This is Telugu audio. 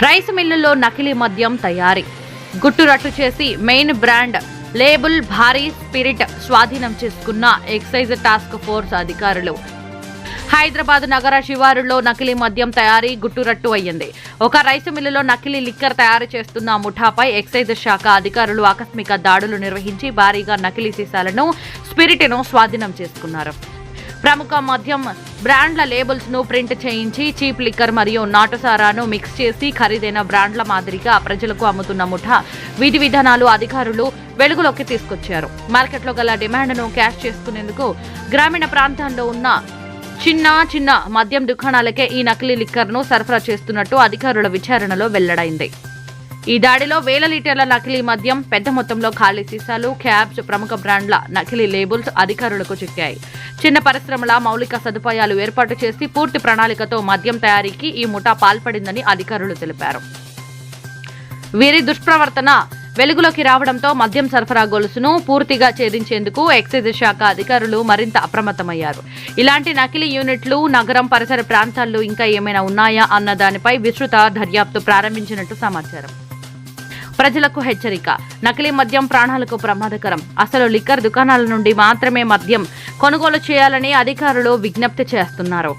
రైస్ మిల్లుల్లో నకిలీ మద్యం తయారీ గుట్టురట్టు చేసి మెయిన్ బ్రాండ్ లేబుల్ భారీ స్పిరిట్ స్వాధీనం చేసుకున్న ఎక్సైజ్ టాస్క్ ఫోర్స్ అధికారులు. హైదరాబాద్ నగర శివారులో నకిలీ మద్యం తయారీ గుట్టురట్టు అయ్యింది. ఒక రైసు మిల్లులో నకిలీ లిక్కర్ తయారు చేస్తున్న ముఠాపై ఎక్సైజ్ శాఖ అధికారులు ఆకస్మిక దాడులు నిర్వహించి భారీగా నకిలీ సీసాలను స్పిరిట్ను స్వాధీనం చేసుకున్నారు. ప్రముఖ మద్యం బ్రాండ్ల లేబుల్స్ ను ప్రింట్ చేయించి చీప్ లిక్కర్ మరియు నాటుసారాను మిక్స్ చేసి ఖరీదైన బ్రాండ్ల మాదిరిగా ప్రజలకు అమ్ముతున్న ముఠా విధి విధానాలు అధికారులు వెలుగులోకి తీసుకొచ్చారు. మార్కెట్లో గల డిమాండ్ను క్యాష్ చేసుకునేందుకు గ్రామీణ ప్రాంతాల్లో ఉన్న చిన్న మద్యం దుకాణాలకే ఈ నకిలీ లిక్కర్ను సరఫరా చేస్తున్నట్టు అధికారుల విచారణలో వెల్లడైంది. ఈ దాడిలో వేల లీటర్ల నకిలీ మద్యం, పెద్ద మొత్తంలో ఖాళీ సీసాలు, క్యాబ్స్, ప్రముఖ బ్రాండ్ల నకిలీ లేబుల్స్ అధికారులకు చిక్కాయి. చిన్న పరిశ్రమల మౌలిక సదుపాయాలు ఏర్పాటు చేసి పూర్తి ప్రణాళికతో మద్యం తయారీకి ఈ ముఠా పాల్పడిందని అధికారులు తెలిపారు. వీరి దుష్ప్రవర్తన వెలుగులోకి రావడంతో మద్యం సరఫరా గొలుసును పూర్తిగా ఛేదించేందుకు ఎక్సైజ్ శాఖ అధికారులు మరింత అప్రమత్తమయ్యారు. ఇలాంటి నకిలీ యూనిట్లు నగరం పరిసర ప్రాంతాల్లో ఇంకా ఏమైనా ఉన్నాయా అన్న దానిపై విస్తృత దర్యాప్తు ప్రారంభించినట్టు సమాచారం. ప్రజలకు హెచ్చరిక. నకిలీ మద్యం ప్రాణాలకు ప్రమాదకరం. అసలు లిక్కర్ దుకాణాల నుండి మాత్రమే మద్యం కొనుగోలు చేయాలని అధికారులు విజ్ఞప్తి చేస్తున్నారు.